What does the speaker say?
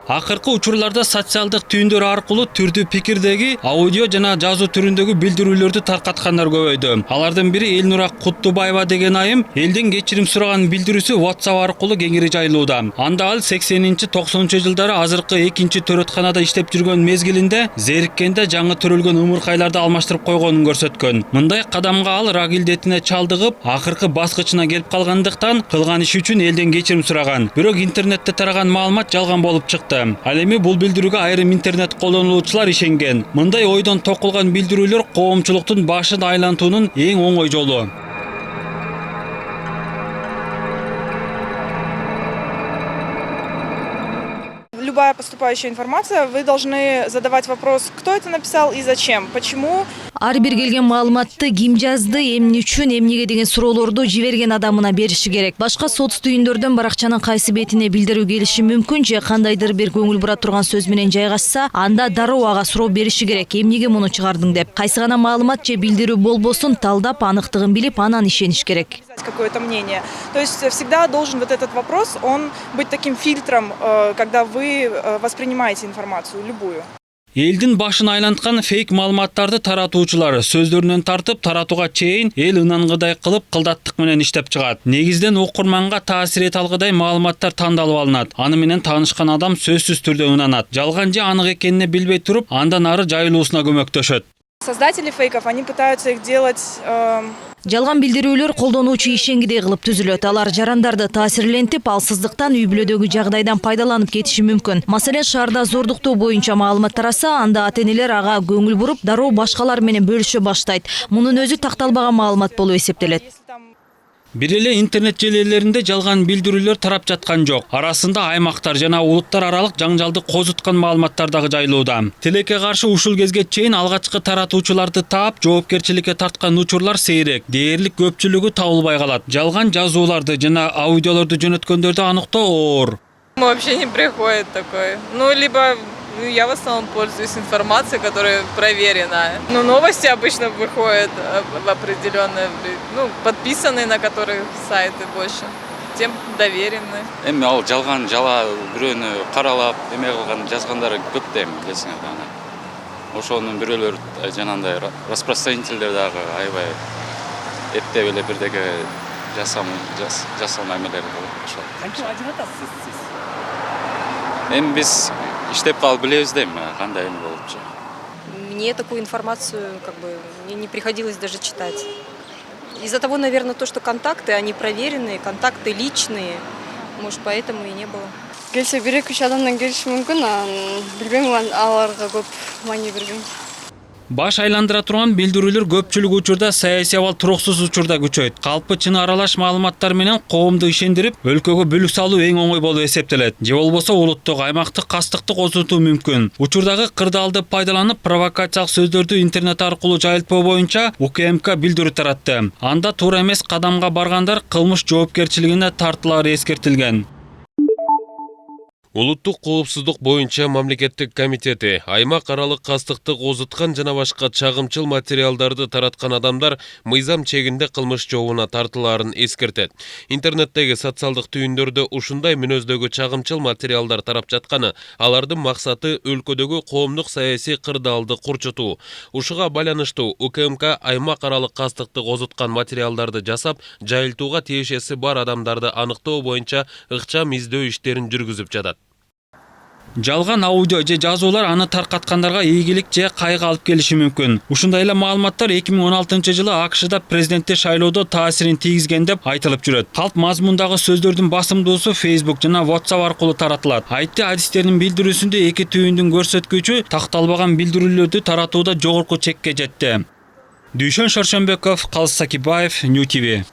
Акыркы учурларда социалдык түйүндөр аркылуу түрдүү пикирдеги аудио жана жазуу түрүндөгү билдирүүлөрдү таркаткандар көбөйдү. Алардын бири Элнура Куттубаева деген айым элден кечирим сураган билдирүүсү WhatsApp аркылуу кеңири жайылууда. Анда ал 80-90 жылдары азыркы экинчи төрөтканада иштеп жүргөн мезгилинде зериккенде жаңы төрөлгөн ымыркайларды алмаштырып койгонун көрсөткөн. Мындай кадамга ал рак илдетине чалдыгып, акыркы баскычына келип калгандыктан кылган иши үчүн элден кечирим сураган. Бирок интернетте тараган маалымат жалган болуп чыкты. Ал эми бул билдирүүгө айрым интернет колдонуучулар ишенген. Мындай ойдон токулган билдирүүлөр коомчулуктун башын айлантуунун эң оңой жолу. Любая поступающая информация, вы должны задавать вопрос, кто это написал и зачем, почему. Ар бир келген маалыматты ким жазды, эмне үчүн, эмнеге деген суроолорду жиберген адамына бериши керек. Башка соц түйүндөрдөн баракчанын кайсы бетине билдирүү келиши мүмкүн же кандайдыр бир көңүл бура турган сөз менен жайгашса, анда дароо ага суроо бериши керек. Эмнеге муну чыгардың деп. Кайсы гана маалымат же билдирүү болбосун талдап, аныктыгын билип, анан ишениш керек. Какое-то мнение. То есть всегда должен вот этот вопрос, он быть таким фильтром, когда вы воспринимаете информацию, любую. Элдин башын айланткан фейк маалыматтарды таратуучулар сөздөрүнөн тартып таратууга чейин эл ынангыдай кылып кылдаттык менен иштеп чыгат. Негизден окурманга таасир эте алгыдай маалыматтар тандалып алынат. Аны менен таанышкан адам сөзсүз түрдө ынанат. Жалган же анык экенине билбей туруп, андан ары жайылуусуна көмөктөшөт. Создатели фейков, они пытаются их делать... Жалган билдирүүлөр колдонуучу ишенгидей кылып түзүлөт. Алар жарандарды таасирлентип, алсыздыктан үй бүлөдөгү жагдайдан пайдаланып кетиши мүмкүн. Маселен, шаарда зордуктоо боюнча маалымат тараса, анда ата-энелер ага көңүл буруп, дароо башкалар менен бөлүшө баштайт. Мунун өзү такталбаган маалымат болуп эсептелет. Бир эле интернет желелеринде жалган билдирүүлөр тарап жаткан жок. Арасында аймактар жана улуттар аралык жаңжалды козуткан маалыматтар дагы жайылууда. Тилекке каршы ушул кезге чейин алгачкы таратуучуларды таап, жоопкерчиликке тарткан учурлар сейрек. Дээрлик көпчүлүгү табылбай калат. Жалган жазууларды жана аудиолорду жөнөткөндөрдү аныктоо оор. Вообще не приходит такое. Либо я в основном пользуюсь информацией, которая проверена. Новости обычно выходят в определенные, подписанные на которых сайты больше, тем доверенные. Эми ал жалган жала бирөөнү каралап, эме кылган жазгандары көп да эми билесиңер да аны. Ошонун бирөөлөр жанагындай распространительдер дагы аябай эптеп эле бирдеке жасалма эмелер болуп баштады. Кантип ажыратасыз сиз? Эми биз иштеп калып билебиз да эми кандай эме болупчу. Мне такую информацию мне не приходилось даже читать. Из-за того, наверное, то, что контакты, они проверенные, контакты личные, может, поэтому и не было. Келсе бир-эки адамдан келиши мүмкүн, билбейм, аларга көп маани бергем. Баш айландыра турган билдирүүлөр көпчүлүк учурда саясий абал туруксуз учурда күчөйт. Калпы чын аралаш маалыматтар менен коомду ишендирип, өлкөгө бүлүк салуу эң оңой болуп эсептелет. Же болбосо улуттук, аймактык кастыкты козутуу мүмкүн. Учурдагы кырдаалды пайдаланып, провокациялык сөздөрдү интернет аркылуу жайылтпоо боюнча УКМК билдирүү таратты. Анда туура эмес кадамга баргандар кылмыш жоопкерчилигине тартылары эскертилген. Улуттук коопсуздук боюнча мамлекеттик комитети аймак аралык кастыкты козуткан жана башка чагымчыл материалдарды тараткан адамдар мыйзам чегинде кылмыш жообуна тартылаарын эскертет. Интернеттеги социалдык түйүндөрдө ушундай мүнөздөгү чагымчыл материалдар тарап жатканы, алардын максаты өлкөдөгү коомдук саясий кырдаалды курчутуу. Ушуга байланыштуу УКМК аймак аралык кастыкты козуткан материалдарды жасап, жайылтууга тиешеси бар адамдарды аныктоо боюнча ыкчам издөө иштерин жүргүзүп жатат. Жалган аудио же жазуулар аны таркаткандарга ийгилик же кайгы алып келиши мүмкүн. Ушундай эле маалыматтар 2016-жылы АКШда президенттик шайлоодо таасирин тийгизген деп айтылып жүрөт. Калп мазмундагы сөздөрдүн басымдуусу Facebook жана WhatsApp аркылуу таратылат. Айтты адистердин билдирүүсүндө эки түйүндүн көрсөткүчү такталбаган билдирүүлөрдү таратууда жогорку чекке жетти. Дүйшөн Шоршенбеков, Калыс Сакибаев, Нью ТВ.